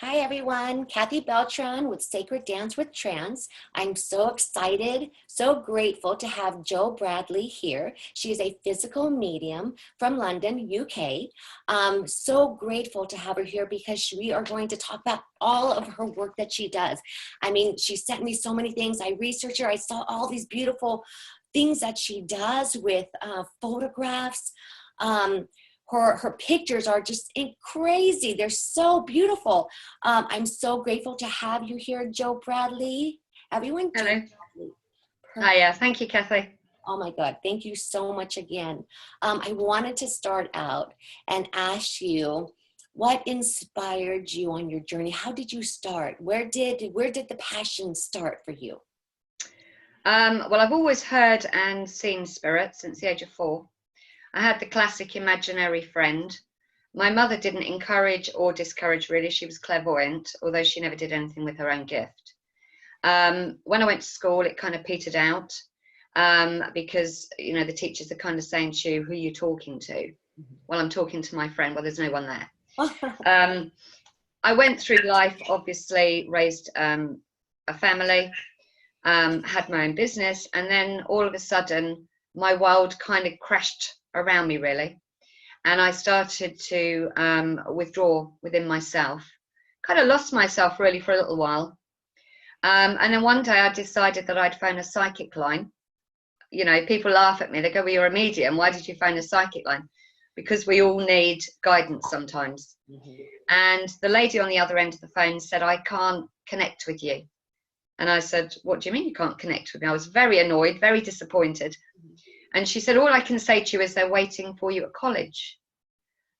Hi everyone, Kathy Beltran with Sacred Dance with Trans. I'm so excited, so grateful to have Jo Bradley here. She is a physical medium from London, UK. So grateful to have her here because we are going to talk about all of her work that she does. I mean, she sent me so many things. I researched her, I saw all these beautiful things that she does with photographs. Her pictures are just crazy. They're so beautiful. I'm so grateful to have you here, Jo Bradley. Everyone, hello. Jo Bradley. Hiya, thank you, Kathy. Oh my God, thank you so much again. I wanted to start out and ask you, what inspired you on your journey? How did you start? Where did the passion start for you? Well, I've always heard and seen spirits since the age of 4. I had the classic imaginary friend. My mother didn't encourage or discourage, really. She was clairvoyant, although she never did anything with her own gift. When I went to school, it kind of petered out because, you know, the teachers are kind of saying to you, who are you talking to? Well, I'm talking to my friend. Well, there's no one there. I went through life, obviously, raised a family, had my own business, and then all of a sudden, my world kind of crashed around me, really. And I started to withdraw within myself, kind of lost myself really for a little while. And then one day I decided that I'd phone a psychic line. You know, people laugh at me. They go, well, you're a medium. Why did you phone a psychic line? Because we all need guidance sometimes. And the lady on the other end of the phone said, I can't connect with you. And I said, what do you mean you can't connect with me? I was very annoyed, very disappointed. And she said, all I can say to you is they're waiting for you at college.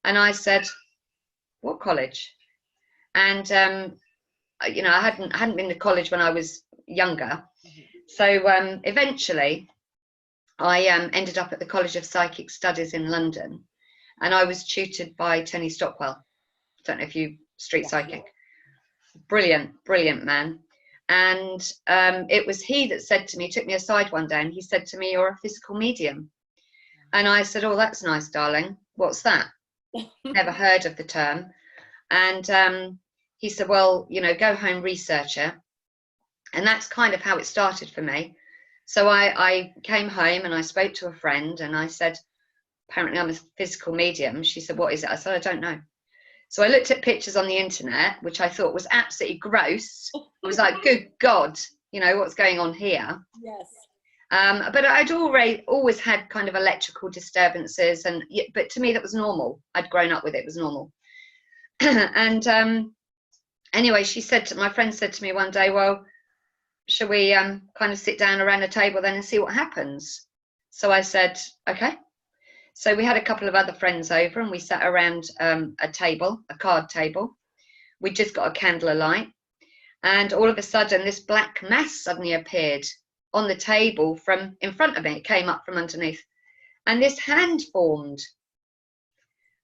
And I said, what college? And, you know, I hadn't been to college when I was younger. So eventually I ended up at the College of Psychic Studies in London. And I was tutored by Tony Stockwell. Don't know if you, street psychic. Brilliant, brilliant man. And it was he that said to me, took me aside one day, and he said to me, you're a physical medium. And I said, oh, that's nice, darling. What's that? Never heard of the term. And he said, well, you know, go home, research it. And that's kind of how it started for me. So I came home and I spoke to a friend and I said, apparently I'm a physical medium. She said, what is it? I said, I don't know. So I looked at pictures on the internet, which I thought was absolutely gross. I was like, good God, you know, what's going on here? Yes. But I'd always had kind of electrical disturbances, but to me that was normal. I'd grown up with it, it was normal. And anyway, my friend said to me one day, well, shall we kind of sit down around a table then and see what happens? So I said, okay. So we had a couple of other friends over and we sat around a table, a card table. We just got a candle alight. And all of a sudden, this black mass suddenly appeared on the table from in front of me. It came up from underneath. And this hand formed.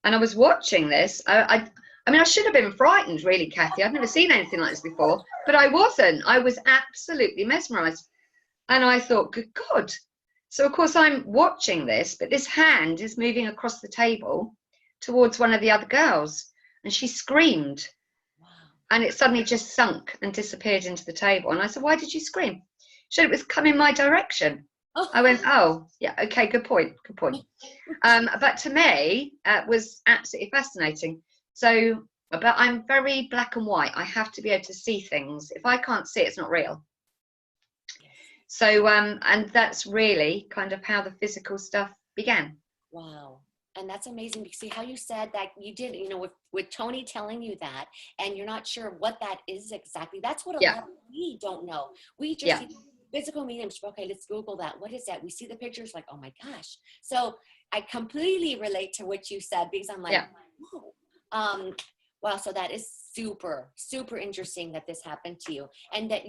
And I was watching this. I mean, I should have been frightened, really, Kathy. I've never seen anything like this before. But I wasn't. I was absolutely mesmerized. And I thought, good God. So, of course, I'm watching this, but this hand is moving across the table towards one of the other girls. And she screamed. Wow. And it suddenly just sunk and disappeared into the table. And I said, why did you scream? She said, it was coming my direction. Oh. I went, oh, yeah, okay, good point, good point. But to me, it was absolutely fascinating. So, but I'm very black and white. I have to be able to see things. If I can't see it, it's not real. So, and that's really kind of how the physical stuff began. Wow. And that's amazing because see how you said that you did, you know, with Tony telling you that, and you're not sure what that is exactly. That's what a lot of we don't know. We just see physical mediums. Okay, let's Google that. What is that? We see the pictures like, oh my gosh. So I completely relate to what you said because I'm like, whoa. Wow, so that is super, super interesting that this happened to you and that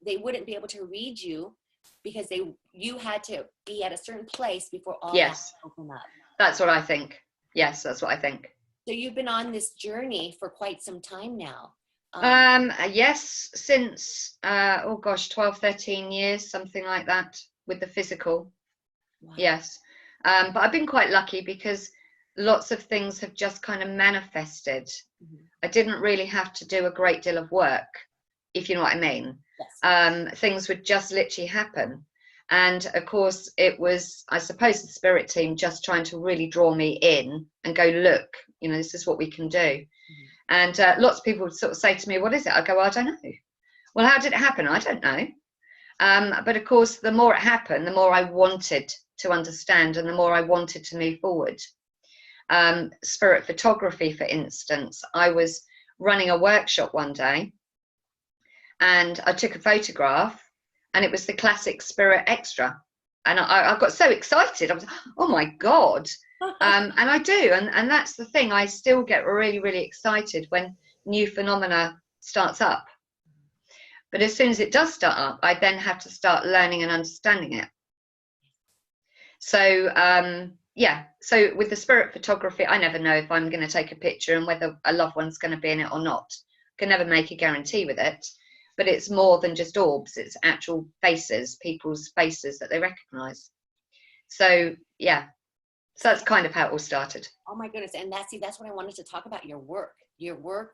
they wouldn't be able to read you because you had to be at a certain place before all that opened up. That's what I think. Yes, that's what I think. So you've been on this journey for quite some time now. Yes, since, 12, 13 years, something like that with the physical. Wow. Yes. But I've been quite lucky because lots of things have just kind of manifested I didn't really have to do a great deal of work, if you know what I mean. Yes. Things would just literally happen. And of course, it was, I suppose, the spirit team just trying to really draw me in and go, look, you know, this is what we can do. And lots of people would sort of say to me, what is it? I go, well, I don't know. Well, how did it happen? I don't know. But of course, the more it happened, the more I wanted to understand and the more I wanted to move forward. Spirit photography, for instance, I was running a workshop one day and I took a photograph and it was the classic spirit extra. And I got so excited. I was, oh my God. And I do. And that's the thing. I still get really, really excited when new phenomena starts up. But as soon as it does start up, I then have to start learning and understanding it. So, yeah, so with the spirit photography, I never know if I'm going to take a picture and whether a loved one's going to be in it or not. Can never make a guarantee with it, but it's more than just orbs. It's actual faces, people's faces that they recognize. So, yeah, so that's kind of how it all started. Oh my goodness. And that's what I wanted to talk about, your work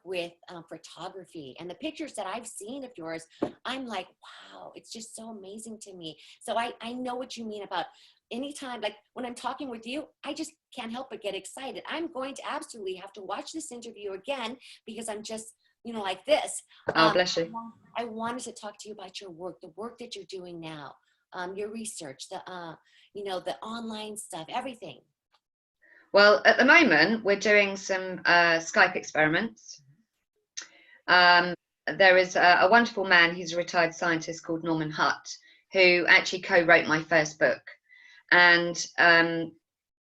with photography and the pictures that I've seen of yours. I'm like, wow, it's just so amazing to me. So I know what you mean about anytime, like when I'm talking with you, I just can't help but get excited. I'm going to absolutely have to watch this interview again because I'm just, you know, like this. Oh, bless you. I wanted to talk to you about your work, the work that you're doing now, your research, you know, the online stuff, everything. Well, at the moment, we're doing some Skype experiments. There is a wonderful man, he's a retired scientist called Norman Hutt, who actually co-wrote my first book. And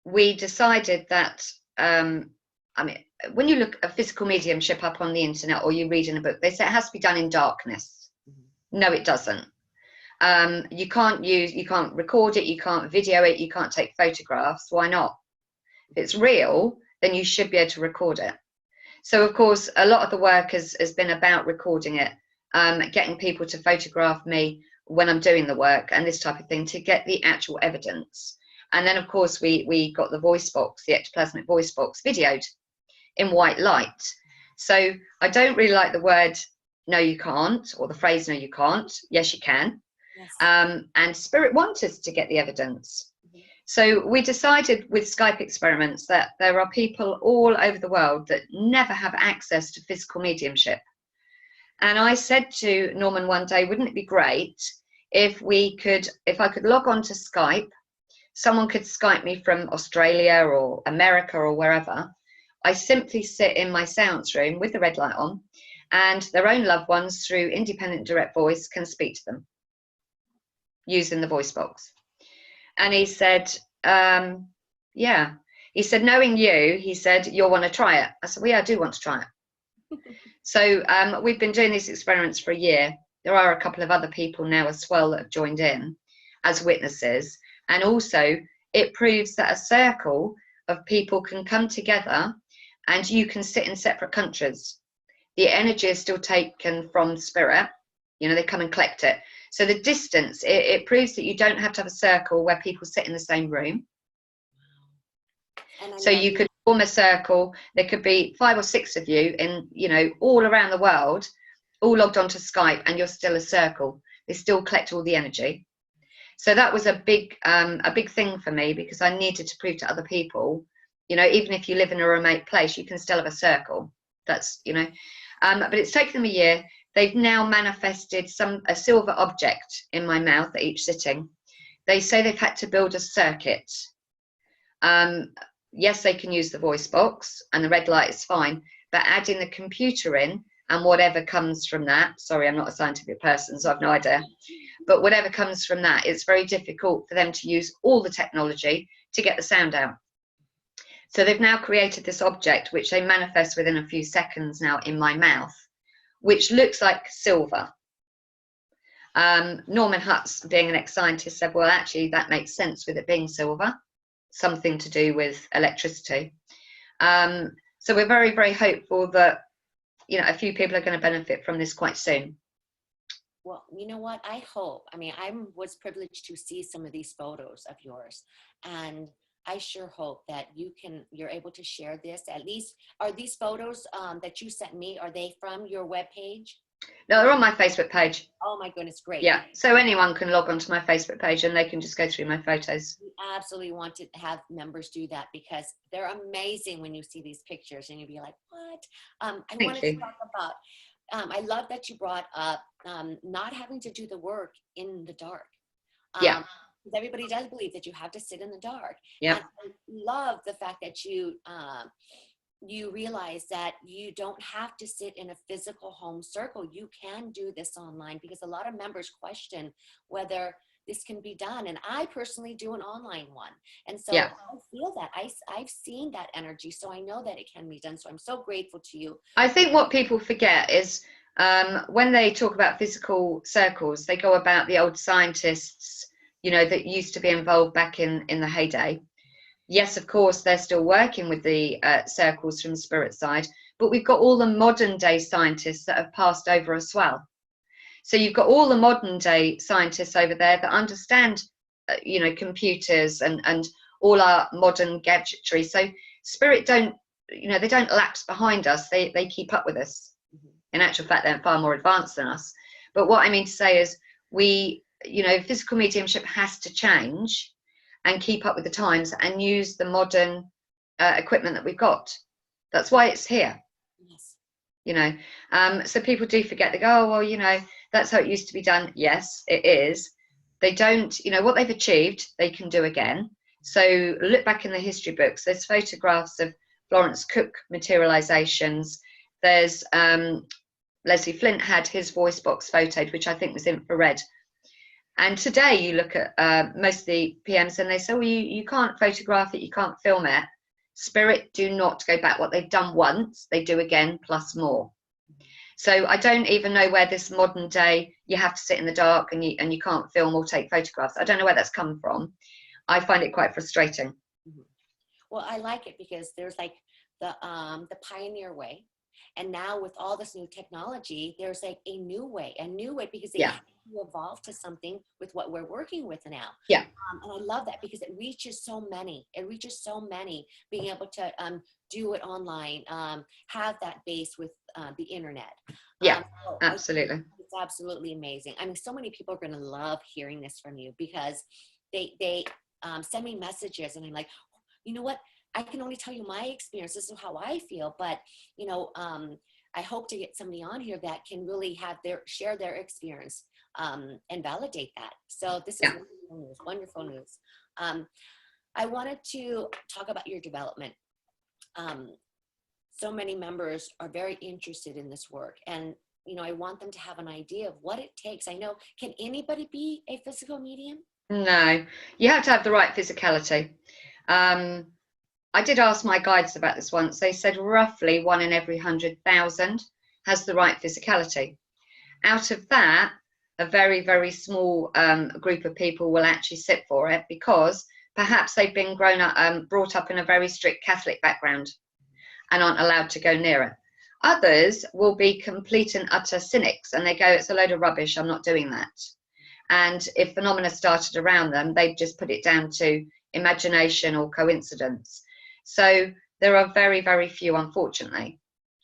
we decided that, I mean, when you look at physical mediumship up on the internet or you read in a book, they say it has to be done in darkness. No, it doesn't. You can't record it, you can't video it, you can't take photographs. Why not? If it's real, then you should be able to record it. So, of course, a lot of the work has been about recording it, getting people to photograph me when I'm doing the work and this type of thing to get the actual evidence. And then, of course, we got the voice box, the ectoplasmic voice box, videoed in white light. So I don't really like the word no you can't, or the phrase no you can't. Yes, you can. Yes. And Spirit wanted us to get the evidence. So we decided with Skype experiments that there are people all over the world that never have access to physical mediumship. And I said to Norman one day, wouldn't it be great if I could log on to Skype, someone could Skype me from Australia or America or wherever. I simply sit in my seance room with the red light on and their own loved ones through independent direct voice can speak to them using the voice box. And he said, yeah. He said, knowing you, he said, you'll want to try it. I said, well, yeah, I do want to try it. So we've been doing these experiments for a year. There are a couple of other people now as well that have joined in as witnesses. And also, it proves that a circle of people can come together and you can sit in separate countries. The energy is still taken from spirit. You know, they come and collect it. So the distance, it proves that you don't have to have a circle where people sit in the same room. So you could form a circle. There could be 5 or 6 of you in, you know, all around the world, all logged onto Skype, and you're still a circle. They still collect all the energy. So that was a big thing for me because I needed to prove to other people, you know, even if you live in a remote place, you can still have a circle. That's, you know, but it's taken them a year. They've now manifested a silver object in my mouth at each sitting. They say they've had to build a circuit. Yes, they can use the voice box and the red light is fine, but adding the computer in and whatever comes from that, sorry, I'm not a scientific person, so I've no idea, but whatever comes from that, it's very difficult for them to use all the technology to get the sound out. So they've now created this object, which they manifest within a few seconds now in my mouth, which looks like silver. Norman Hutt, being an ex-scientist, said, well, actually, that makes sense with it being silver, something to do with electricity. So we're very, very hopeful that, you know, a few people are going to benefit from this quite soon. Well, you know what? I hope. I mean, I was privileged to see some of these photos of yours, and I sure hope that you're able to share this. At least, are these photos that you sent me, are they from your webpage? No, they're on my Facebook page. Oh my goodness, great. Yeah, so anyone can log onto my Facebook page and they can just go through my photos. We absolutely want to have members do that because they're amazing when you see these pictures and you'll be like, what? I wanted to talk about, I love that you brought up not having to do the work in the dark. Yeah. Because everybody does believe that you have to sit in the dark. Yeah. And I love the fact that you realize that you don't have to sit in a physical home circle. You can do this online, because a lot of members question whether this can be done. And I personally do an online one. And so I feel that I've seen that energy. So I know that it can be done. So I'm so grateful to you. I think what people forget is when they talk about physical circles, they go about the old scientists, you know, that used to be involved back in the heyday. Yes, of course, they're still working with the circles from the spirit side, but we've got all the modern day scientists that have passed over as well. So you've got all the modern day scientists over there that understand, you know, computers and all our modern gadgetry. So spirit don't, you know, they don't lapse behind us. They keep up with us. In actual fact, they're far more advanced than us. But what I mean to say is we, you know, physical mediumship has to change and keep up with the times and use the modern equipment that we've got. That's why it's here. Yes. You know, so people do forget. They go, oh, well, you know, that's how it used to be done. Yes, it is. They don't, you know, what they've achieved, they can do again. So look back in the history books. There's photographs of Florence Cook materializations. There's Leslie Flint had his voice box photoed, which I think was infrared. And today you look at most of the PMs and they say, well, you can't photograph it, you can't film it. Spirit do not go back. What they've done once, they do again, plus more. So I don't even know where this modern day, you have to sit in the dark and you can't film or take photographs. I don't know where that's come from. I find it quite frustrating. Well, I like it because there's like the pioneer way. And now with all this new technology, there's like a new way because they have to evolve to something with what we're working with now. Yeah. And I love that because it reaches so many. Being able to do it online, have that base with the internet. Yeah, absolutely. It's absolutely amazing. I mean, so many people are going to love hearing this from you because they send me messages and I'm like, you know what? I can only tell you my experience. This is how I feel. But, you know, I hope to get somebody on here that can really share their experience and validate that. So this is wonderful news. I wanted to talk about your development. So many members are very interested in this work. And, you know, I want them to have an idea of what it takes. I know, can anybody be a physical medium? No, you have to have the right physicality. I did ask my guides about this once. They said roughly 1 in every 100,000 has the right physicality. Out of that, a very, very small group of people will actually sit for it because perhaps they've been brought up in a very strict Catholic background and aren't allowed to go near it. Others will be complete and utter cynics and they go, it's a load of rubbish, I'm not doing that. And if phenomena started around them, they'd just put it down to imagination or coincidence. So there are very, very few, unfortunately.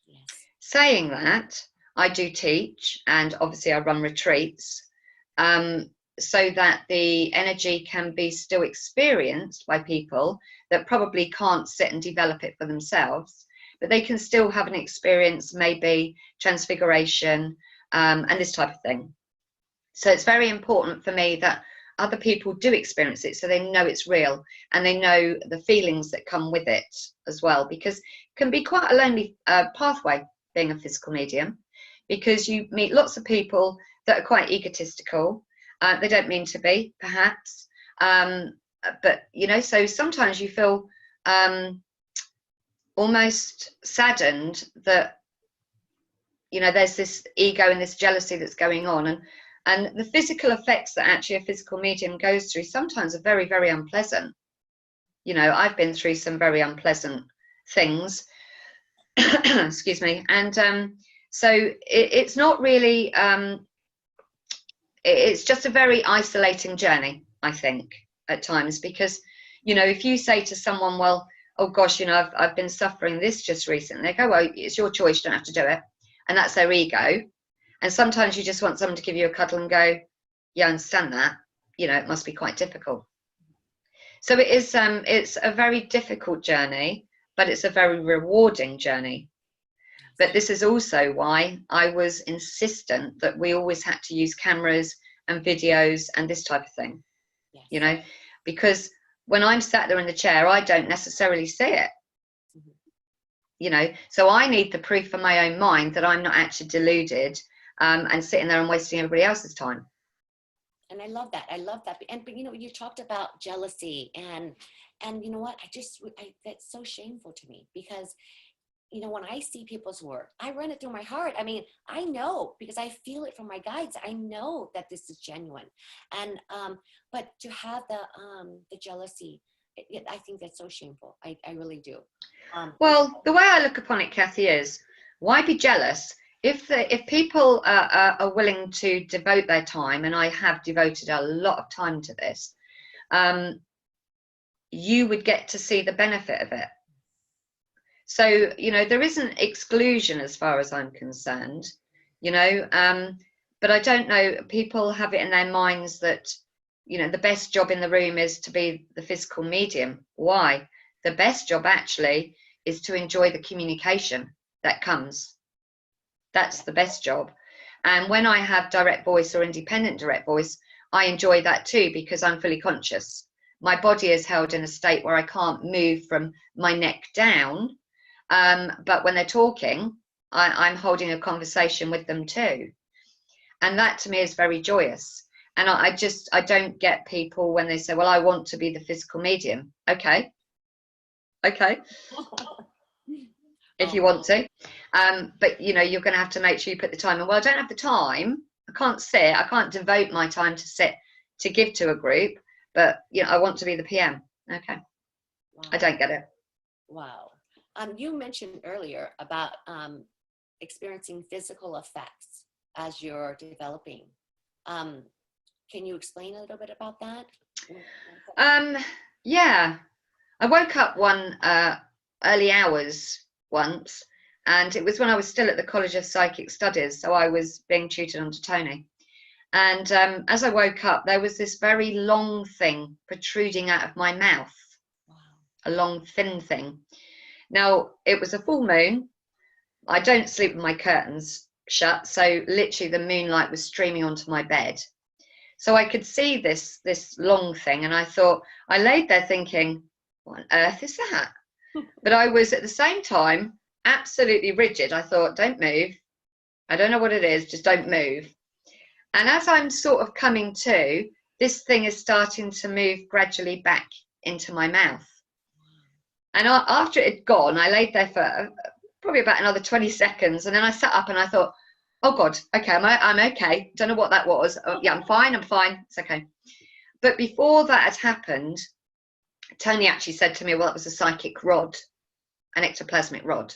Yes. Saying that, I do teach and obviously I run retreats so that the energy can be still experienced by people that probably can't sit and develop it for themselves, but they can still have an experience, maybe transfiguration and this type of thing. So it's very important for me that other people do experience it so they know it's real and they know the feelings that come with it as well, because it can be quite a lonely pathway being a physical medium, because you meet lots of people that are quite egotistical. They don't mean to be, perhaps, but you know, so sometimes you feel almost saddened that, you know, there's this ego and this jealousy that's going on, and the physical effects that actually a physical medium goes through sometimes are very, very unpleasant. You know, I've been through some very unpleasant things, excuse me. And so it's not really, it's just a very isolating journey, I think, at times, because You know, if you say to someone, well, oh gosh, you know, I've been suffering this just recently, they go, well, it's your choice, you don't have to do it. And that's their ego. And sometimes you just want someone to give you a cuddle and go, yeah, I understand that. You know, it must be quite difficult. So it is, it's a very difficult journey, but it's a very rewarding journey. But this is also why I was insistent that we always had to use cameras and videos and this type of thing, Yes. you know, because when I'm sat there in the chair, I don't necessarily see it, Mm-hmm. you know, so I need the proof for my own mind that I'm not actually deluded and sitting there and wasting everybody else's time. And I love that. I love that. And but you know, you talked about jealousy, and you know what? That's so shameful to me, because you know, when I see people's work, I run it through my heart. I mean, I know, because I feel it from my guides. I know that this is genuine. And but to have the jealousy, I think that's so shameful. I really do. Well, the way I look upon it, Kathy, is why be jealous if people are willing to devote their time, and I have devoted a lot of time to this, you would get to see the benefit of it. So, you know, there isn't exclusion as far as I'm concerned, you know, but I don't know, people have it in their minds that, you know, the best job in the room is to be the physical medium. Why? The best job actually is to enjoy the communication that comes. That's the best job. And when I have direct voice or independent direct voice, I enjoy that too, because I'm fully conscious. My body is held in a state where I can't move from my neck down. But when they're talking, I'm holding a conversation with them too. And that to me is very joyous. And I don't get people when they say, well, I want to be the physical medium. Okay. If you want to. But, you know, you're going to have to make sure you put the time in. Well, I don't have the time. I can't devote my time to sit to give to a group. But, you know, I want to be the PM. Okay. Wow. I don't get it. Wow. You mentioned earlier about experiencing physical effects as you're developing. Can you explain a little bit about that? Yeah. I woke up one early hours once, and it was when I was still at the College of Psychic Studies, so I was being tutored under Tony. And as I woke up, there was this very long thing protruding out of my mouth. Wow. A long, thin thing. Now, it was a full moon. I don't sleep with my curtains shut, so literally the moonlight was streaming onto my bed. So I could see this long thing, and I laid there thinking, what on earth is that? But I was at the same time absolutely rigid. I thought, don't move. I don't know what it is, just don't move. And as I'm sort of coming to, this thing is starting to move gradually back into my mouth. And after it had gone, I laid there for probably about another 20 seconds. And then I sat up and I thought, oh God, okay, I'm okay. Don't know what that was. Oh, yeah, I'm fine. It's okay. But before that had happened, Tony actually said to me, well, it was a psychic rod, an ectoplasmic rod.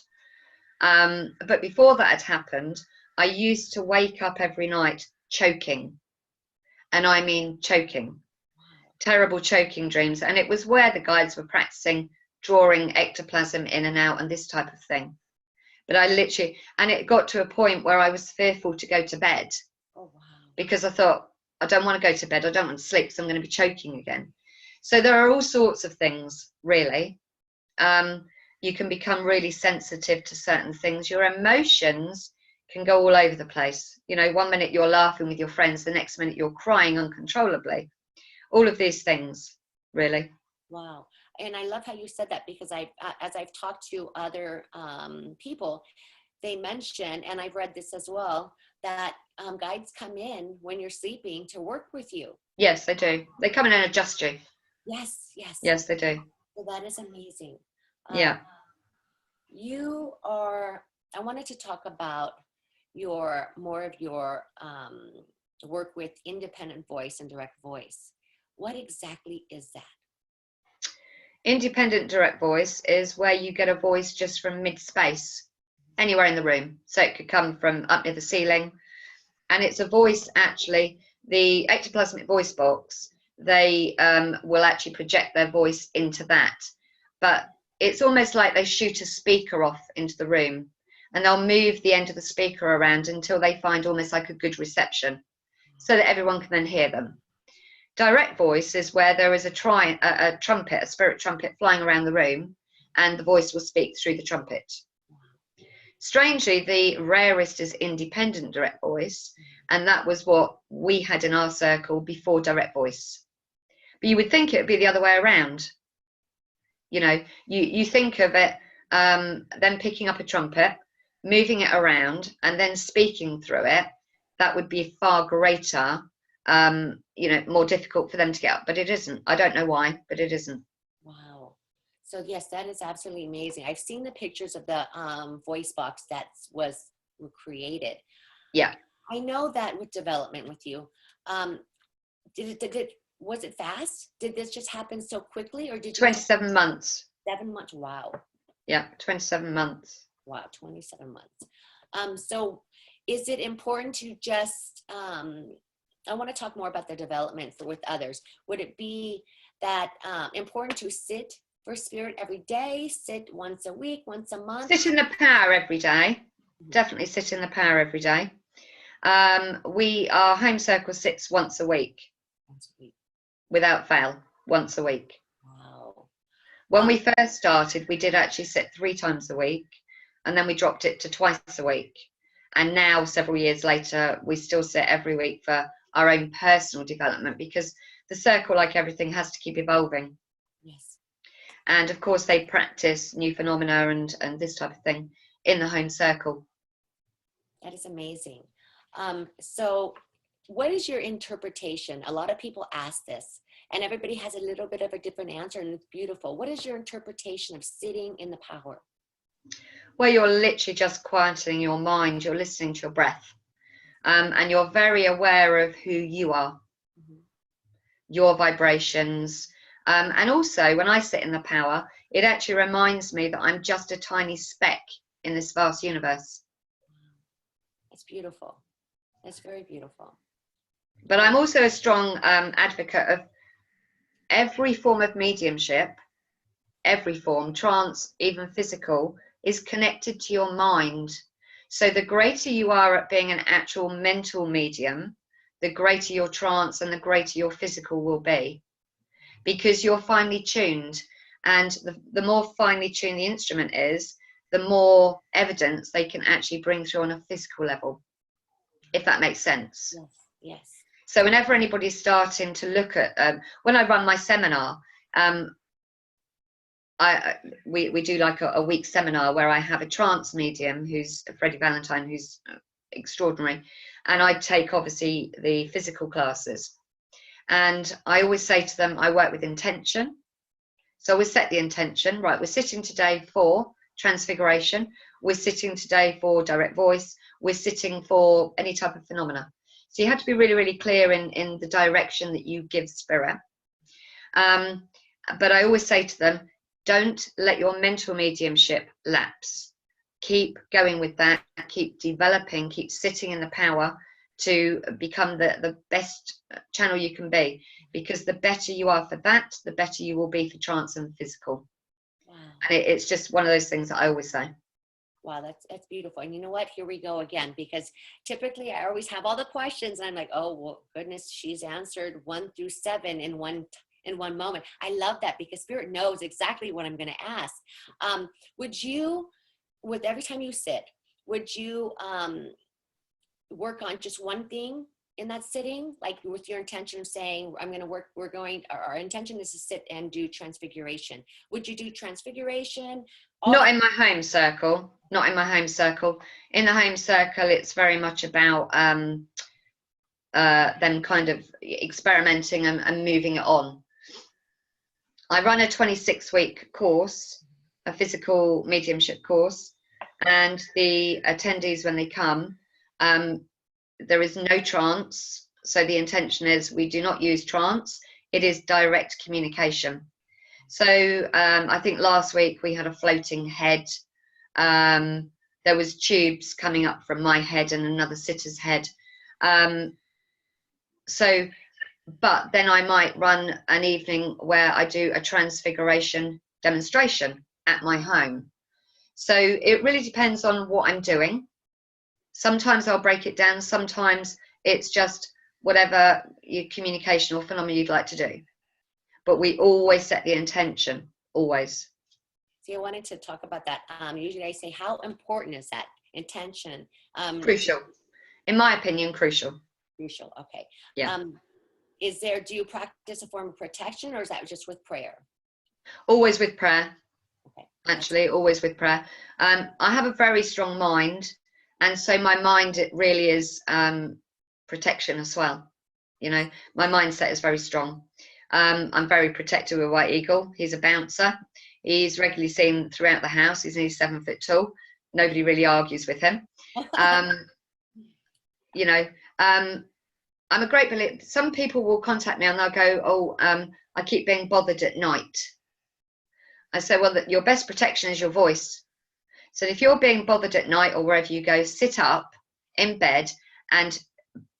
But before that had happened, I used to wake up every night choking. And I mean choking. Terrible choking dreams. And it was where the guides were practicing drawing ectoplasm in and out and this type of thing. But I literally, and it got to a point where I was fearful to go to bed. Oh, wow. Because I thought, I don't want to go to bed. I don't want to sleep, so I'm going to be choking again. So there are all sorts of things, really. You can become really sensitive to certain things. Your emotions can go all over the place. You know, one minute you're laughing with your friends, the next minute you're crying uncontrollably. All of these things, really. Wow. And I love how you said that, because as I've talked to other people, they mention, and I've read this as well, that guides come in when you're sleeping to work with you. Yes, they do. They come in and adjust you. Yes, yes. Yes, they do. So that is amazing. Yeah. I wanted to talk about more of your work with independent voice and direct voice. What exactly is that? Independent direct voice is where you get a voice just from mid-space, anywhere in the room. So it could come from up near the ceiling. And it's a voice, actually, the ectoplasmic voice box, they will actually project their voice into that. But it's almost like they shoot a speaker off into the room, and they'll move the end of the speaker around until they find almost like a good reception, so that everyone can then hear them. Direct voice is where there is a trumpet, a spirit trumpet flying around the room, and the voice will speak through the trumpet. Strangely, the rarest is independent direct voice, and that was what we had in our circle before direct voice. But you would think it would be the other way around. You know, you think of it, them picking up a trumpet, moving it around, and then speaking through it. That would be far greater, you know, more difficult for them to get up. But it isn't. I don't know why, but it isn't. Wow. So yes, that is absolutely amazing. I've seen the pictures of the voice box that was created. Yeah. I know that with development with you, was it fast? Did this just happen so quickly, or did you 27 months. 7 months? Wow. Yeah, 27 months. Wow, 27 months. So is it important to just, I want to talk more about the development with others. Would it be that important to sit for spirit every day, sit once a week, once a month? Sit in the power every day. Definitely sit in the power every day. Our home circle sits once a week. Once a week. Without fail, once a week. Wow. When we first started, we did actually sit 3 times a week, and then we dropped it to twice a week. And now, several years later, we still sit every week for our own personal development, because the circle, like everything, has to keep evolving. Yes. And of course, they practice new phenomena and this type of thing in the home circle. That is amazing. So what is your interpretation? A lot of people ask this, and everybody has a little bit of a different answer, and it's beautiful. What is your interpretation of sitting in the power? Well, you're literally just quieting your mind. You're listening to your breath. And you're very aware of who you are, your vibrations. And also, when I sit in the power, it actually reminds me that I'm just a tiny speck in this vast universe. It's beautiful. It's very beautiful. But I'm also a strong advocate of every form of mediumship, every form, trance, even physical, is connected to your mind. So the greater you are at being an actual mental medium, the greater your trance and the greater your physical will be, because you're finely tuned. And the more finely tuned the instrument is, the more evidence they can actually bring through on a physical level, if that makes sense. Yes, yes. So whenever anybody's starting to look at, when I run my seminar, we do like a week seminar where I have a trance medium who's Freddie Valentine, who's extraordinary, and I take obviously the physical classes. And I always say to them, I work with intention. So we set the intention, right? We're sitting today for transfiguration. We're sitting today for direct voice. We're sitting for any type of phenomena. So you have to be really, really clear in the direction that you give spirit. But I always say to them, don't let your mental mediumship lapse. Keep going with that. Keep developing. Keep sitting in the power to become the best channel you can be. Because the better you are for that, the better you will be for trance and physical. Wow. And it's just one of those things that I always say. Wow, that's beautiful. And you know what? Here we go again, because typically I always have all the questions and I'm like, oh, well, goodness, she's answered 1 through 7 in one moment. I love that, because Spirit knows exactly what I'm going to ask. Would you, with every time you sit, would you work on just one thing in that sitting, like with your intention of saying, I'm going to work, our intention is to sit and do transfiguration. Would you do transfiguration? Not in my home circle. Not in my home circle. In the home circle, it's very much about them kind of experimenting and moving it on. I run a 26-week course, a physical mediumship course, and the attendees, when they come, there is no trance. So the intention is we do not use trance. It is direct communication. So I think last week we had a floating head. There was tubes coming up from my head and another sitter's head. So but then I might run an evening where I do a transfiguration demonstration at my home. So it really depends on what I'm doing. Sometimes I'll break it down. Sometimes it's just whatever your communication or phenomenon you'd like to do. But we always set the intention, always. See, I wanted to talk about that. Usually I say, how important is that intention? Crucial. In my opinion, crucial. Crucial, okay. Yeah. Do you practice a form of protection, or is that just with prayer? Always with prayer. Okay. Actually, always with prayer. I have a very strong mind, and so my mind, it really is protection as well. You know, my mindset is very strong. I'm very protective of White Eagle. He's a bouncer. He's regularly seen throughout the house. He's nearly 7 foot tall. Nobody really argues with him. You know, I'm a great believer. Some people will contact me and they'll go, "Oh, I keep being bothered at night." I say, well, your best protection is your voice. So if you're being bothered at night or wherever you go, sit up in bed and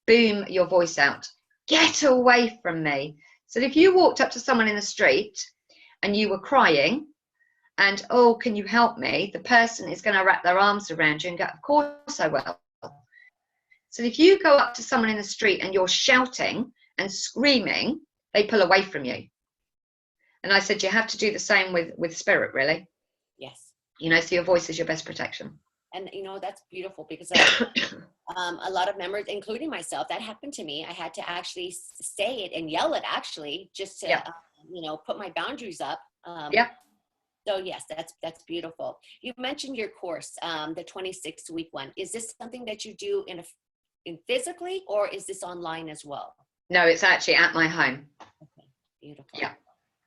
boom your voice out. Get away from me. So if you walked up to someone in the street and you were crying and, "Oh, can you help me?" the person is going to wrap their arms around you and go, "Of course I will." So if you go up to someone in the street and you're shouting and screaming, they pull away from you. And I said, you have to do the same with spirit, really. Yes. You know, so your voice is your best protection. And, you know, that's beautiful because a lot of members, including myself, that happened to me. I had to actually say it and yell it, actually, just to, you know, put my boundaries up. So yes, that's beautiful. You mentioned your course, the 26-week one. Is this something that you do in physically, or is this online as well? No, it's actually at my home. Okay, beautiful. Yeah.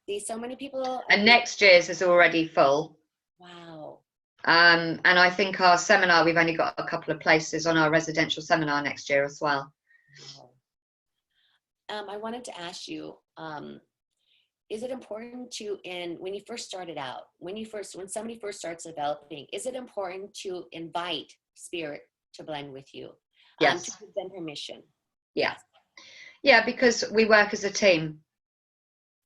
See, so many people. And next year's is already full. Wow. And I think our seminar, we've only got a couple of places on our residential seminar next year as well. Wow. I wanted to ask you, is it important when you first started out, when somebody first starts developing, is it important to invite spirit to blend with you? Yes. To give them permission? Yeah. Yeah, because we work as a team.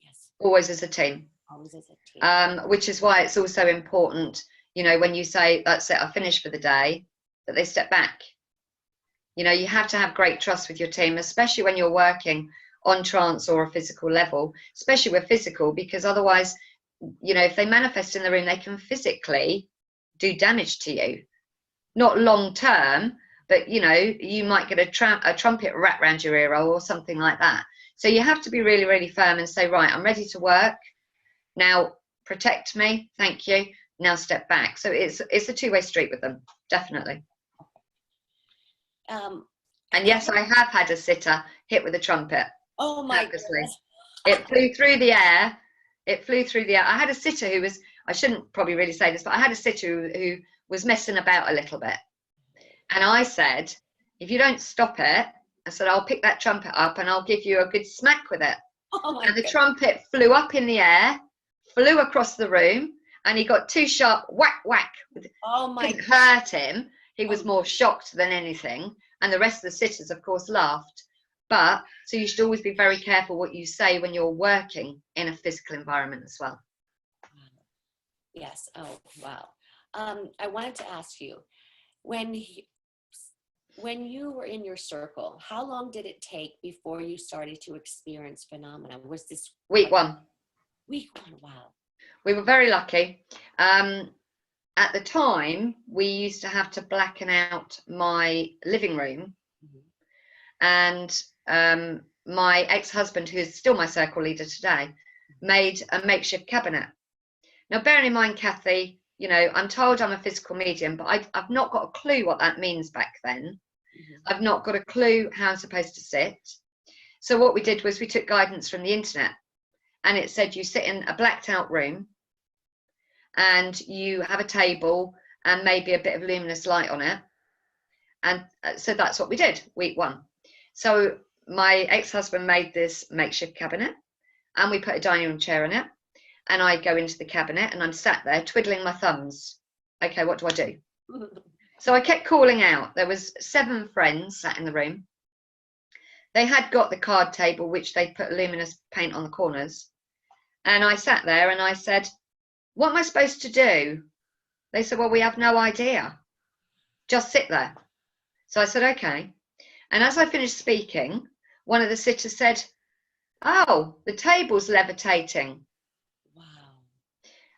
Yes. Always as a team. Always as a team. Which is why it's also important, you know, when you say, "That's it, I finished for the day," that they step back. You know, you have to have great trust with your team, especially when you're working on trance or a physical level, especially with physical, because otherwise, you know, if they manifest in the room, they can physically do damage to you. Not long term, but, you know, you might get a trumpet wrapped around your ear or something like that. So you have to be really, really firm and say, "Right, I'm ready to work. Now protect me. Thank you. Now step back." So it's a two-way street with them, definitely. And yes, I have had a sitter hit with a trumpet. Oh my goodness. It flew through the air. It flew through the air. I had a sitter who was, I shouldn't probably really say this, but I had a sitter who was messing about a little bit. And I said, "If you don't stop it," I said, "I'll pick that trumpet up and I'll give you a good smack with it." And the trumpet flew up in the air, flew across the room, and he got 2 sharp whack whack. Couldn't hurt him. He was more shocked than anything. And the rest of the sitters, of course, laughed. But so you should always be very careful what you say when you're working in a physical environment as well. Yes. Oh, wow. I wanted to ask you, when you were in your circle, how long did it take before you started to experience phenomena? Was this week one? Week one. Wow. We were very lucky. At the time, we used to have to blacken out my living room. And my ex-husband, who is still my circle leader today, made a makeshift cabinet. Now, bearing in mind, Kathy, you know, I'm told I'm a physical medium, but I've not got a clue what that means back then. I've not got a clue how I'm supposed to sit. So what we did was we took guidance from the internet, and it said you sit in a blacked out room and you have a table and maybe a bit of luminous light on it. And so that's what we did, week one. So my ex-husband made this makeshift cabinet, and we put a dining room chair in it, and I go into the cabinet and I'm sat there twiddling my thumbs. Okay, what do I do? So I kept calling out. There was 7 friends sat in the room. They had got the card table, which they put luminous paint on the corners. And I sat there and I said, what am I supposed to do? They said, well, we have no idea. Just sit there. So I said, okay. And as I finished speaking, one of the sitters said, oh, the table's levitating. Wow.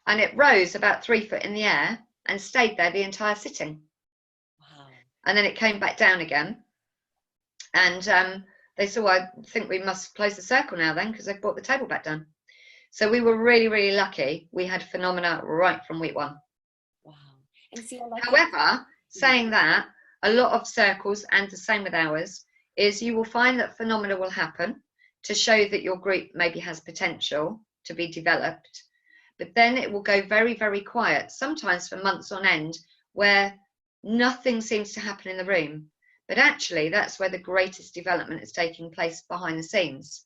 And it rose about 3 foot in the air and stayed there the entire sitting. Wow. And then it came back down again. And they said, well, I think we must close the circle now then, because they've brought the table back down. So we were really, really lucky. We had phenomena right from week one. Wow. And see, I like However, saying that, a lot of circles, and the same with ours, is you will find that phenomena will happen to show that your group maybe has potential to be developed, but then it will go very, very quiet, sometimes for months on end, where nothing seems to happen in the room. But actually, that's where the greatest development is taking place behind the scenes.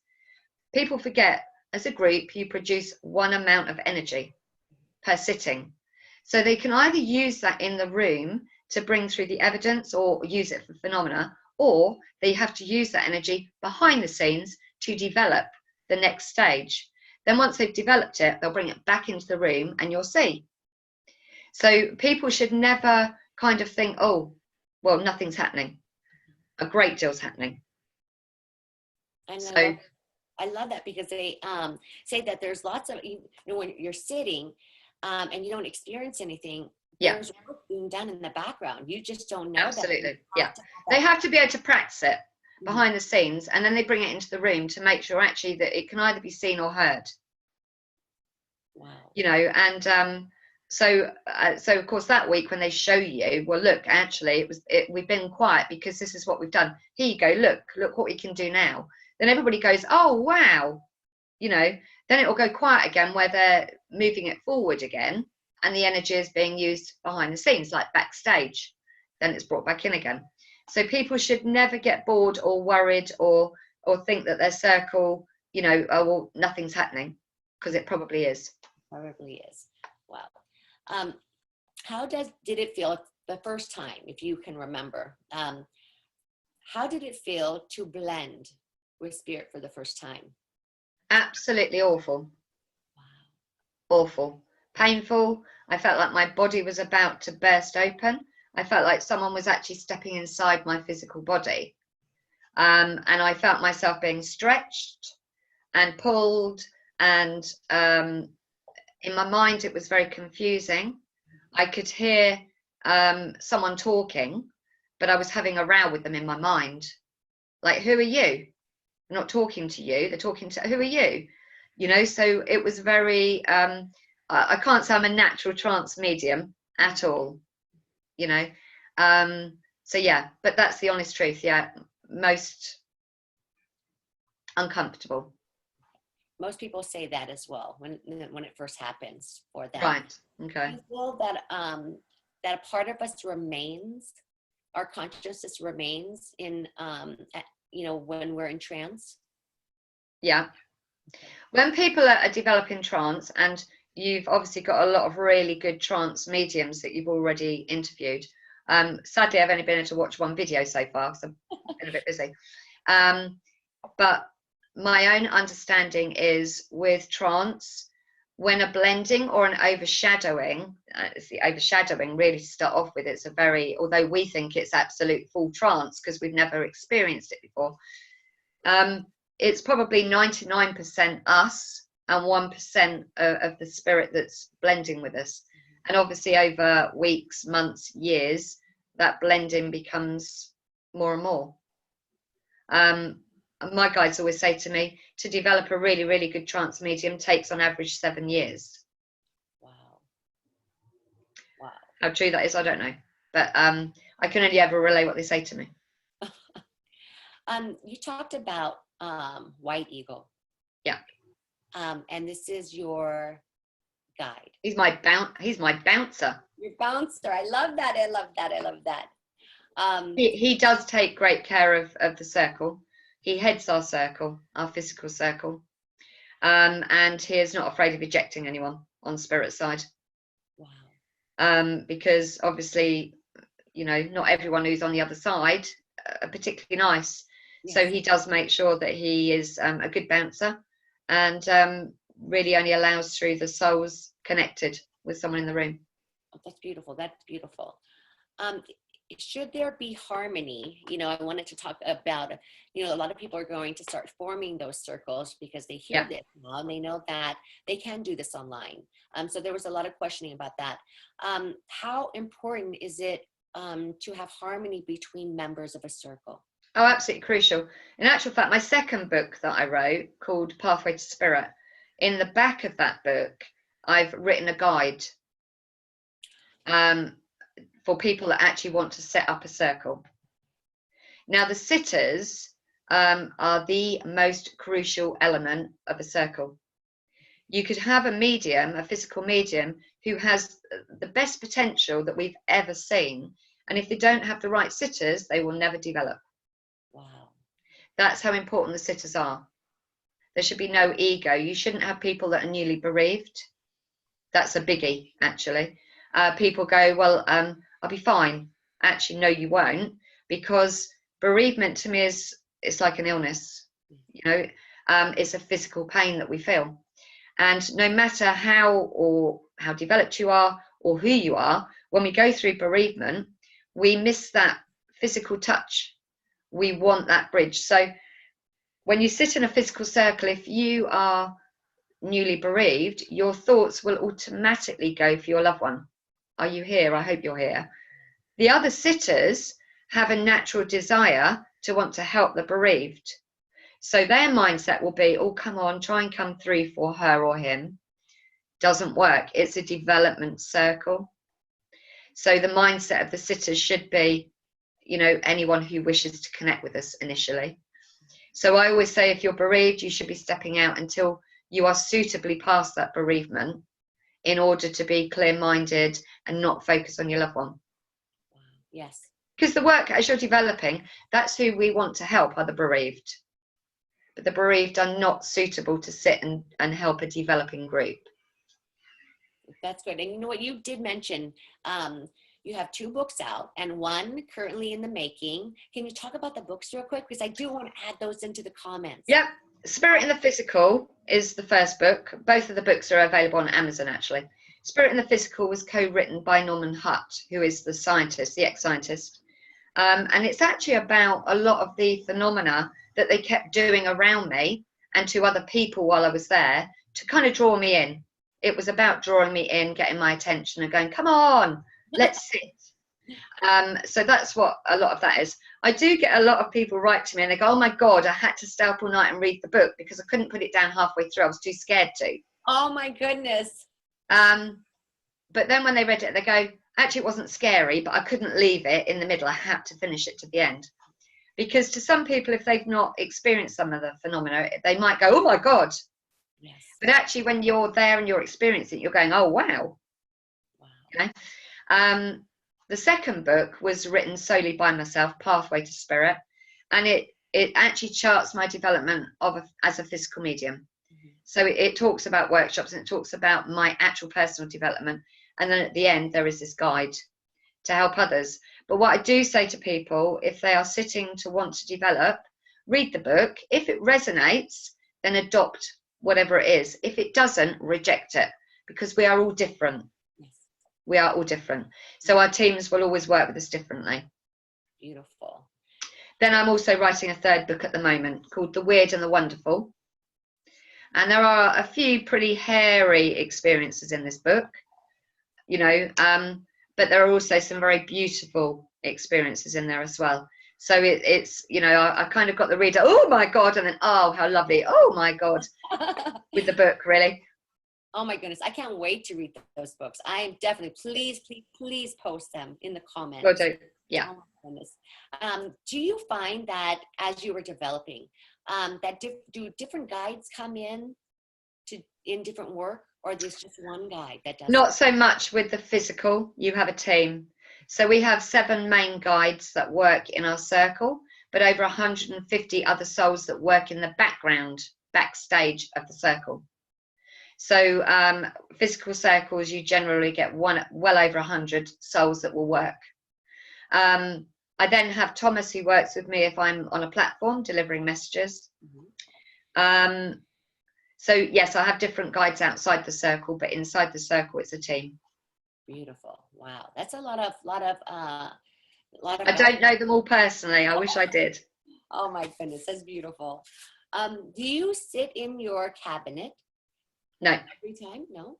People forget, as a group, you produce one amount of energy per sitting. So they can either use that in the room to bring through the evidence or use it for phenomena, or they have to use that energy behind the scenes to develop the next stage. Then once they've developed it, they'll bring it back into the room and you'll see. So people should never kind of think, oh, well, nothing's happening. A great deal's happening. And So I love that, because they say that there's lots of, you know, when you're sitting and you don't experience anything, yeah, there's work being done in the background. You just don't know. absolutely. Yeah, they have to be able to practice it behind the scenes, and then they bring it into the room to make sure actually that it can either be seen or heard. Wow. You know, and so of course that week when they show you, well, look, actually we've been quiet because this is what we've done. Here you go, look what we can do now. Then everybody goes, oh wow, you know. Then it will go quiet again, where they're moving it forward again, and the energy is being used behind the scenes, like backstage. Then it's brought back in again. So people should never get bored or worried or think that their circle, you know, oh well, nothing's happening, because it probably is. Probably is. Wow. How did it feel the first time, if you can remember? How did it feel to blend with spirit for the first time? Absolutely awful. Wow. Awful. Painful. I felt like my body was about to burst open. I felt like someone was actually stepping inside my physical body. And I felt myself being stretched and pulled, and in my mind it was very confusing. I could hear someone talking, but I was having a row with them in my mind. Like, who are you? They're not talking to you, they're talking to, who are you? You know, so it was very, I can't say I'm a natural trance medium at all, you know. So yeah, but that's the honest truth. Yeah, most uncomfortable. Most people say that as well when it first happens for them. Right. Okay. Do you feel that that a part of us remains, our consciousness remains in you know, when we're in trance? Yeah. When people are developing trance, and you've obviously got a lot of really good trance mediums that you've already interviewed. Sadly, I've only been able to watch one video so far because I've been a bit busy. But my own understanding is, with trance, when a blending or an overshadowing, it's the overshadowing really to start off with. It's a very, although we think it's absolute full trance because we've never experienced it before, it's probably 99% us and 1% of the spirit that's blending with us. And obviously over weeks, months, years, that blending becomes more and more. My guides always say to me, to develop a really, really good trance medium takes on average 7 years. Wow. Wow. How true that is, I don't know. But I can only ever relay what they say to me. You talked about White Eagle. Yeah. And this is your guide. He's my bouncer. Your bouncer. I love that. I love that. I love that. He does take great care of the circle. He heads our circle, our physical circle. And he is not afraid of ejecting anyone on spirit side. Wow. Because obviously, you know, not everyone who's on the other side are particularly nice. So Yes. he does make sure that he is a good bouncer, and really only allows through the souls connected with someone in the room. Oh, that's beautiful. That's beautiful. Um, should there be harmony? You know, I wanted to talk about, you know, a lot of people are going to start forming those circles because they hear Yeah. this now and they know that they can do this online. So there was a lot of questioning about that. How important is it to have harmony between members of a circle? Oh, absolutely crucial. In actual fact, my second book that I wrote, called Pathway to Spirit, in the back of that book, I've written a guide for people that actually want to set up a circle. Now, the sitters are the most crucial element of a circle. You could have a medium, a physical medium, who has the best potential that we've ever seen. And if they don't have the right sitters, they will never develop. Wow. That's how important the sitters are. There should be no ego. You shouldn't have people that are newly bereaved. That's a biggie, actually. People go, well, I'll be fine. Actually, no, you won't, because bereavement to me it's like an illness. You know, it's a physical pain that we feel. And no matter how developed you are or who you are, when we go through bereavement, we miss that physical touch. We want that bridge. So when you sit in a physical circle, if you are newly bereaved, your thoughts will automatically go for your loved one. Are you here? I hope you're here. The other sitters have a natural desire to want to help the bereaved. So their mindset will be, oh, come on, try and come through for her or him. Doesn't work. It's a development circle. So the mindset of the sitters should be, you know, anyone who wishes to connect with us initially. So I always say, if you're bereaved, you should be stepping out until you are suitably past that bereavement, in order to be clear-minded and not focus on your loved one. Wow. Yes. Because the work, as you're developing, that's who we want to help, are the bereaved. But the bereaved are not suitable to sit and help a developing group. That's good. And you know what, you did mention, you have 2 books out and 1 currently in the making. Can you talk about the books real quick? Because I do want to add those into the comments. Yep. Spirit in the Physical is the first book. Both of the books are available on Amazon, actually. Spirit in the Physical was co-written by Norman Hutt, who is the scientist, the ex-scientist. And it's actually about a lot of the phenomena that they kept doing around me and to other people while I was there, to kind of draw me in. It was about drawing me in, getting my attention and going, come on, let's sit. So that's what a lot of that is. I do get a lot of people write to me and they go, oh my God, I had to stay up all night and read the book because I couldn't put it down halfway through. I was too scared to. Oh my goodness. But then when they read it, they go, actually, it wasn't scary, but I couldn't leave it in the middle. I had to finish it to the end. Because to some people, if they've not experienced some of the phenomena, they might go, oh my God. Yes. But actually, when you're there and you're experiencing it, you're going, oh, wow. Wow. Okay. The second book was written solely by myself, Pathway to Spirit, and it actually charts my development as a physical medium. Mm-hmm. So it talks about workshops and it talks about my actual personal development. And then at the end, there is this guide to help others. But what I do say to people, if they are sitting to want to develop, read the book. If it resonates, then adopt whatever it is. If it doesn't, reject it, because we are all different. We are all different. So our teams will always work with us differently. Beautiful. Then I'm also writing a third book at the moment called The Weird and the Wonderful. And there are a few pretty hairy experiences in this book, you know, but there are also some very beautiful experiences in there as well. So it's, you know, I kind of got the reader, oh my God, and then, oh, how lovely, oh my God, with the book, really. Oh my goodness, I can't wait to read those books. I am definitely, please post them in the comments. Will do. Yeah. Oh my goodness. Do you find that as you were developing, that do different guides come in different work, or there's just one guide that does Not so much with the physical, you have a team. So we have 7 main guides that work in our circle, but over 150 other souls that work in the background, backstage of the circle. So physical circles, you generally get well over 100 souls that will work. I then have Thomas, who works with me if I'm on a platform delivering messages. So yes, I have different guides outside the circle, but inside the circle, it's a team. Beautiful. Wow, that's a lot of I don't know them all personally. I wish I did. Oh my goodness, that's beautiful. Do you sit in your cabinet? No. Every time? No?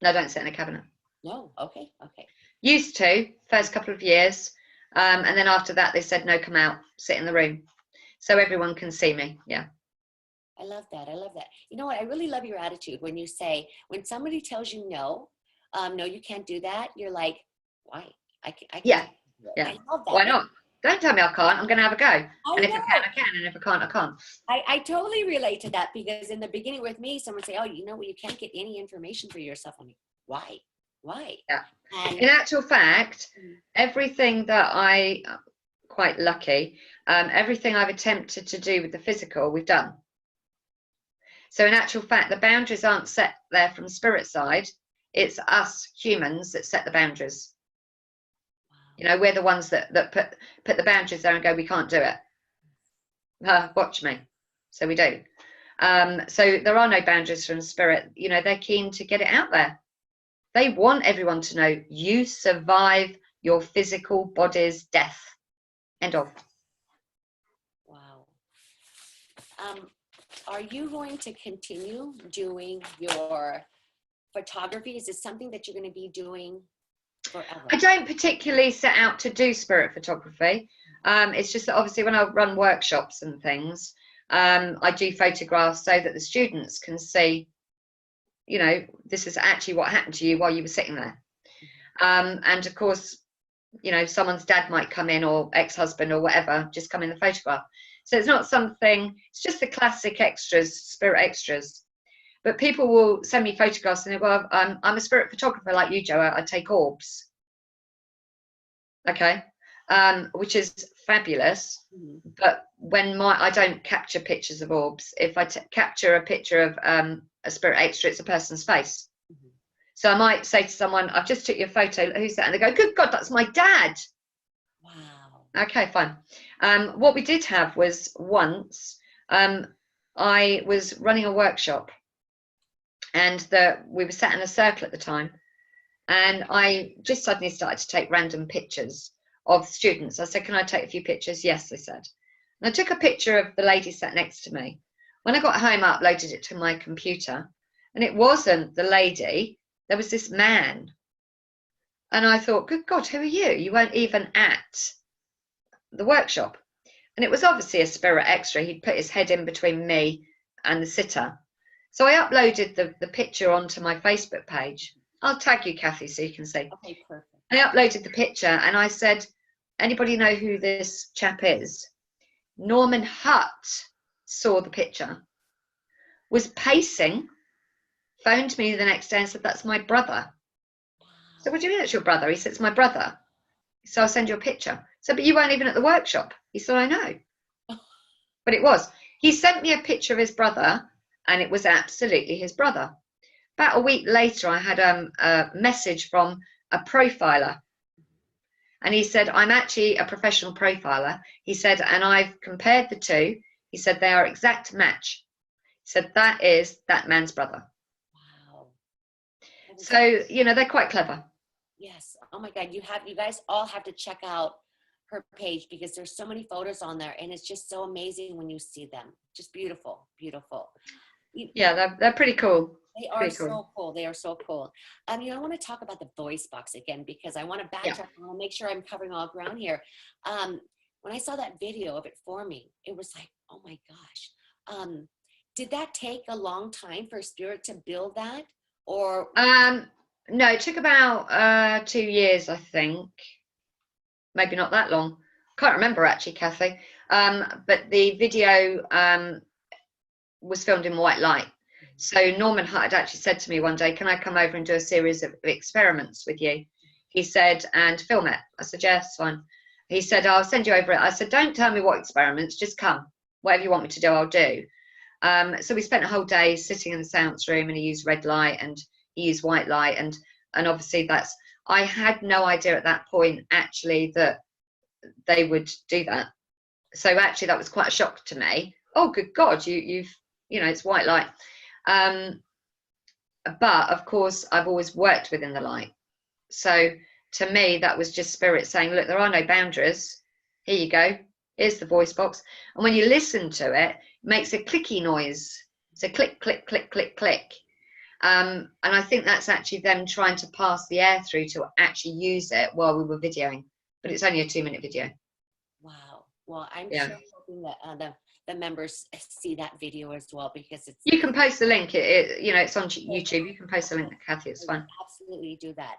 No, I don't sit in a cabinet. No. Okay. Okay. Used to, first couple of years. And then after that, they said, no, come out, sit in the room. So everyone can see me. Yeah. I love that. I love that. You know what? I really love your attitude when you say, when somebody tells you no, no, you can't do that. You're like, why? I can Yeah. do it. Yeah. I love that. Why not? Don't tell me I can't. I'm going to have a go. I And if know. I can, I can. And if I can't, I can't. I totally relate to that, because in the beginning with me, someone would say, oh, you know what? You can't get any information for yourself. I'm like, why? Why? Yeah. And in actual fact, everything that quite lucky, everything I've attempted to do with the physical, we've done. So in actual fact, the boundaries aren't set there from spirit side. It's us humans that set the boundaries. wow. You know, we're the ones that put the boundaries there and go, we can't do it. Watch me. So we do. So there are no boundaries from spirit. You know, they're keen to get it out there. They want everyone to know you survive your physical body's death. End of. Wow. Are you going to continue doing your photography? Is this something that you're going to be doing forever? I don't particularly set out to do spirit photography. It's just that obviously when I run workshops and things, I do photographs so that the students can see, you know, this is actually what happened to you while you were sitting there. And of course, you know, someone's dad might come in, or ex-husband or whatever, just come in the photograph. So it's not something, it's just the classic extras, spirit extras. But people will send me photographs and they go, well, I'm a spirit photographer like you, Joe. I take orbs. Okay. Which is fabulous. But when I don't capture pictures of orbs. If I capture a picture of a spirit extra, it's a person's face. So I might say to someone, I've just took your photo, who's that? And they go, good God, that's my dad. Wow. Okay, fine. What we did have was once, I was running a workshop, and we were sat in a circle at the time, and I just suddenly started to take random pictures of students. I said, can I take a few pictures? Yes, they said. And I took a picture of the lady sat next to me. When I got home, I uploaded it to my computer, and it wasn't the lady. There was this man. And I thought, good God, who are you? You weren't even at the workshop. And it was obviously a spirit extra. He'd put his head in between me and the sitter. So I uploaded the picture onto my Facebook page. I'll tag you, Kathy, so you can see. Okay, perfect. I uploaded the picture and I said, anybody know who this chap is? Norman Hutt saw the picture, was pacing, phoned me the next day and said, that's my brother. So what do you mean it's your brother? He said, it's my brother. So I'll send you a picture. So, but you weren't even at the workshop. He said, I know. But it was. He sent me a picture of his brother, and it was absolutely his brother. About a week later, I had a message from a profiler. And he said, I'm actually a professional profiler. He said, and I've compared the two. He said, they are exact match. He said, that is that man's brother. Wow. So, you know, they're quite clever. Yes. Oh my God. You guys all have to check out her page, because there's so many photos on there, and it's just so amazing when you see them. Just beautiful, beautiful. Yeah, they're pretty cool. They are so cool. They are so cool. You know, I want to talk about the voice box again, because I want to backtrack. I want to make sure I'm covering all ground here. When I saw that video of it forming, it was like, oh my gosh. Did that take a long time for Spirit to build that, or? No, it took about 2 years, I think. Maybe not that long. Can't remember actually, Kathy. But the video was filmed in white light. So Norman Hutt had actually said to me one day, can I come over and do a series of experiments with you? He said, and film it. I said, yes, fine. He said, I'll send you over it. I said, don't tell me what experiments, just come. Whatever you want me to do, I'll do. So we spent a whole day sitting in the seance room, and he used red light and he used white light. And obviously I had no idea at that point actually that they would do that. So actually that was quite a shock to me. Oh, good God, you've, you know, it's white light. But of course, I've always worked within the light. So to me, that was just spirit saying, look, there are no boundaries. Here you go. Here's the voice box. And when you listen to it, it makes a clicky noise. It's a click, click, click, click, click. And I think that's actually them trying to pass the air through to actually use it while we were videoing. But it's only a 2-minute video. Wow. Well, I'm Yeah. sure hoping that the members see that video as well, because it's. You can post the link. You know, it's on YouTube. You can post the link, Kathy. It's fine. Absolutely do that.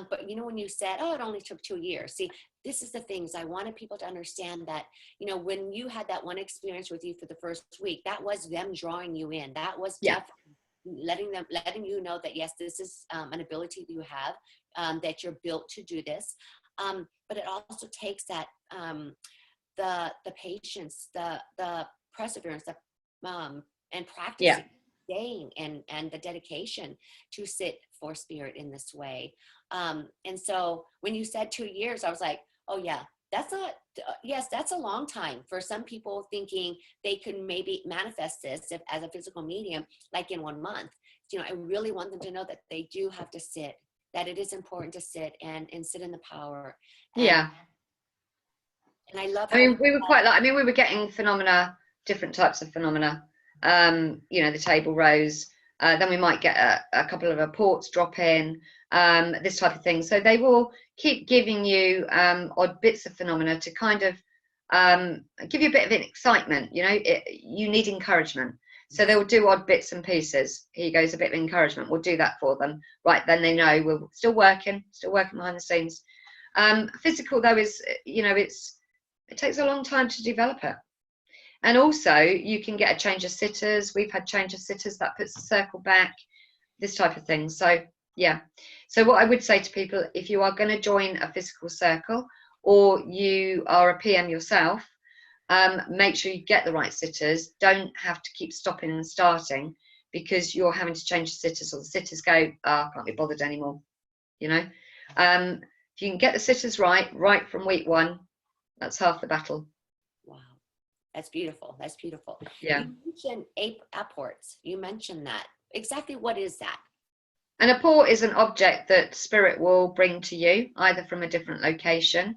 But you know, when you said, oh, it only took 2 years. See, this is the things I wanted people to understand, that, you know, when you had that one experience with you for the first week, that was them drawing you in. That was definitely letting you know that, yes, this is an ability that you have, that you're built to do this. But it also takes that, the patience, the perseverance, and practicing, staying, and the dedication to sit for spirit in this way. And so when you said 2 years, I was like, oh yeah, that's not, yes, that's a long time for some people, thinking they could maybe manifest this as a physical medium, like in 1 month. You know, I really want them to know that they do have to sit, that it is important to sit and sit in the power. And I love how, I mean, we were quite like, I mean, we were getting phenomena, different types of phenomena. You know, the table rose. Then we might get a couple of reports drop in, this type of thing. So they will keep giving you odd bits of phenomena to kind of give you a bit of an excitement. You know, you need encouragement. So they will do odd bits and pieces. Here goes a bit of encouragement. We'll do that for them. Right, then they know we're still working behind the scenes. Physical, though, is, you know, it takes a long time to develop it. And also, you can get a change of sitters. We've had change of sitters that puts the circle back, this type of thing. So, yeah. So what I would say to people, if you are going to join a physical circle, or you are a PM yourself, make sure you get the right sitters. Don't have to keep stopping and starting because you're having to change the sitters, or the sitters go, I can't be bothered anymore. You know, if you can get the sitters right from week 1, that's half the battle. wow, that's beautiful. That's beautiful. Yeah. You mentioned apports. You mentioned that. Exactly what is that? An apport is an object that spirit will bring to you, either from a different location,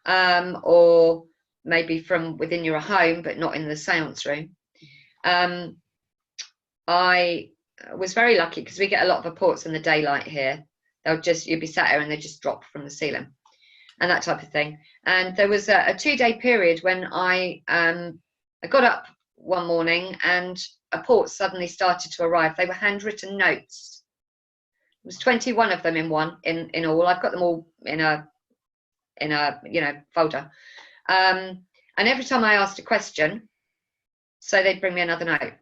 or maybe from within your home, but not in the seance room. I was very lucky because we get a lot of apports in the daylight here. You'd be sat here and they just drop from the ceiling and that type of thing. And there was a 2-day period when I got up one morning and apports suddenly started to arrive. They were handwritten notes. There was 21 of them in all. I've got them all in a you know, folder. And every time I asked a question, so they'd bring me another note.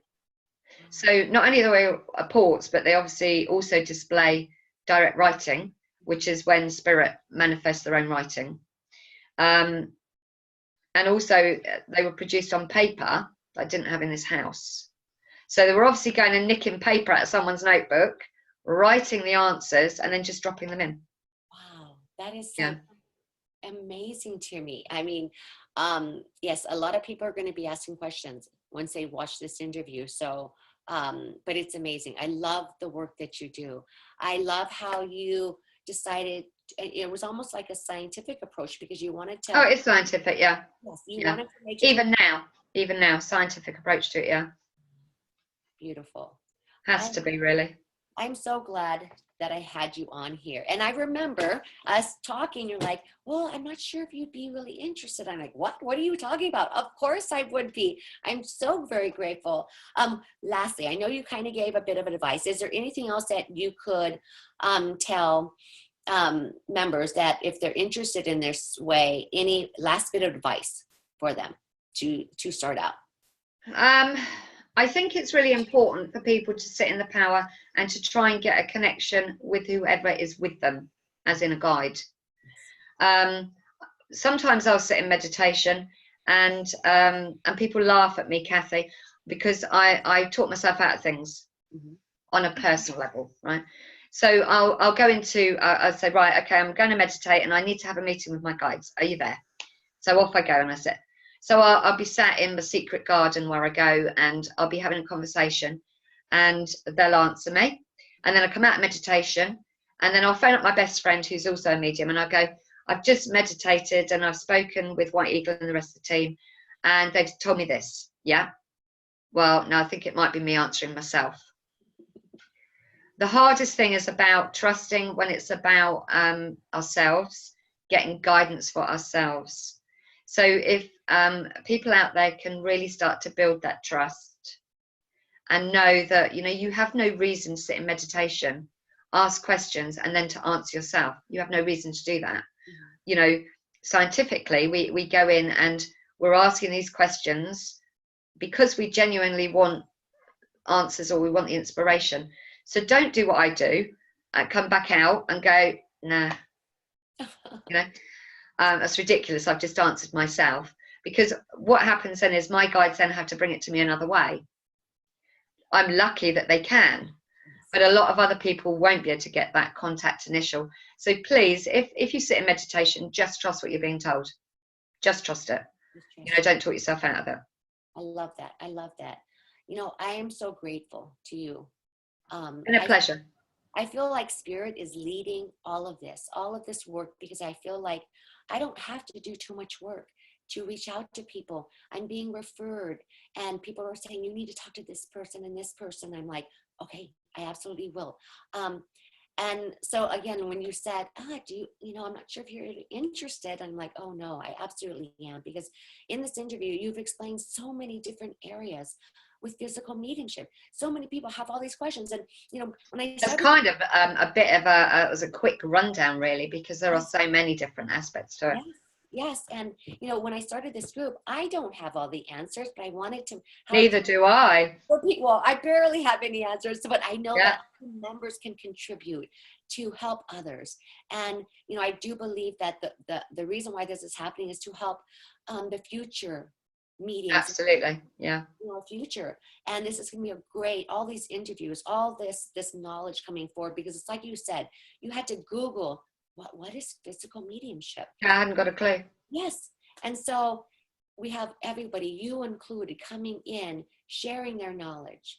So not only are they apports, but they obviously also display direct writing, which is when spirit manifests their own writing. And also they were produced on paper that I didn't have in this house. So they were obviously going and nicking paper out of someone's notebook, writing the answers, and then just dropping them in. Wow, that is so amazing to me. I mean, yes, a lot of people are going to be asking questions once they watch this interview. So, but it's amazing. I love the work that you do. I love how you decided, it was almost like a scientific approach, because you wanted to. Oh, it's scientific, yeah. Yes, you wanted to make it. Even now, scientific approach to it, yeah. Beautiful. Has to be, really. I'm so glad that I had you on here. And I remember us talking, you're like, well, I'm not sure if you'd be really interested. I'm like, what are you talking about? Of course I would be. I'm so very grateful. Lastly, I know you kind of gave a bit of advice. Is there anything else that you could tell members, that if they're interested in this way, any last bit of advice for them to start out? I think it's really important for people to sit in the power and to try and get a connection with whoever is with them, as in a guide. Sometimes I'll sit in meditation and people laugh at me, Kathy, because I talk myself out of things on a personal level, right? So I'll go into, I'll say, right, okay, I'm going to meditate and I need to have a meeting with my guides. Are you there? So off I go and I sit. So I'll be sat in the secret garden where I go, and I'll be having a conversation, and they'll answer me. And then I come out of meditation, and then I'll phone up my best friend who's also a medium, and I'll go, I've just meditated and I've spoken with White Eagle and the rest of the team, and they've told me this. Yeah. Well, no, I think it might be me answering myself. The hardest thing is about trusting when it's about ourselves, getting guidance for ourselves. So if people out there can really start to build that trust and know that, you know, you have no reason to sit in meditation, ask questions, and then to answer yourself. You have no reason to do that. You know, scientifically, we go in and we're asking these questions because we genuinely want answers, or we want the inspiration. So don't do what I do, come back out and go, nah, you know, that's ridiculous. I've just answered myself. Because what happens then is my guides then have to bring it to me another way. I'm lucky that they can, but a lot of other people won't be able to get that contact initial. So please, if you sit in meditation, just trust what you're being told. Just trust it. You know, don't talk yourself out of it. I love that. I love that. You know, I am so grateful to you. Been a pleasure. I feel like Spirit is leading all of this work, because I feel like I don't have to do too much work to reach out to people. I'm being referred, and people are saying, you need to talk to this person and this person. I'm like, okay, I absolutely will. And so again, when you said, you know, I'm not sure if you're interested, I'm like, oh no, I absolutely am. Because in this interview, you've explained so many different areas with physical mediumship. So many people have all these questions. And, you know, when I started— It's kind of a bit of it was a quick rundown, really, because there are so many different aspects to it. Yes. And, you know, when I started this group, I don't have all the answers, but I wanted to— Neither do I. Well, I barely have any answers, but I know that members can contribute to help others. And, you know, I do believe that the reason why this is happening is to help the future mediums. Absolutely. Yeah. You know, future. And this is going to be a great, all these interviews, all this knowledge coming forward, because it's like you said, you had to Google what is physical mediumship. I hadn't got a clue. Yes. And so we have everybody, you included, coming in, sharing their knowledge.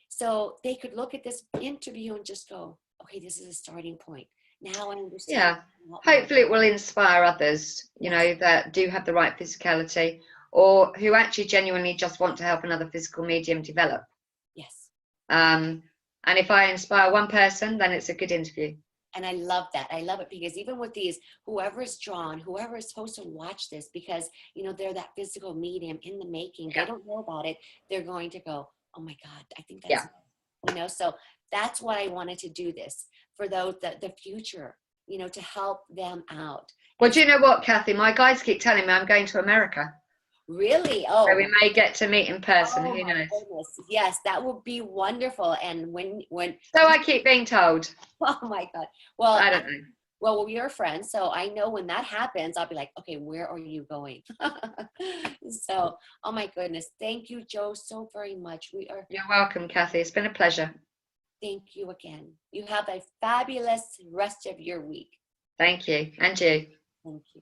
So they could look at this interview and just go, okay, this is a starting point. Now I understand. Yeah. Hopefully it will inspire others, you know, that do have the right physicality, or who actually genuinely just want to help another physical medium develop. Yes. And if I inspire one person, then it's a good interview. And I love that. I love it, because even with these, whoever is drawn, whoever is supposed to watch this, because, you know, they're that physical medium in the making, they don't know about it. They're going to go, oh my God, I think that's, you know, so that's why I wanted to do this for those, the future, you know, to help them out. Well, do you know what, Kathy? My guides keep telling me I'm going to America. Really? Oh, so we may get to meet in person. Who knows? Goodness. Yes, that would be wonderful. And when so I keep being told. Oh my God. Well, I don't know. Well, we're friends, so I know when that happens, I'll be like, okay, where are you going? So, oh my goodness, thank you, Joe, so very much. You're welcome, Kathy. It's been a pleasure. Thank you again. You have a fabulous rest of your week. Thank you, and you. Thank you.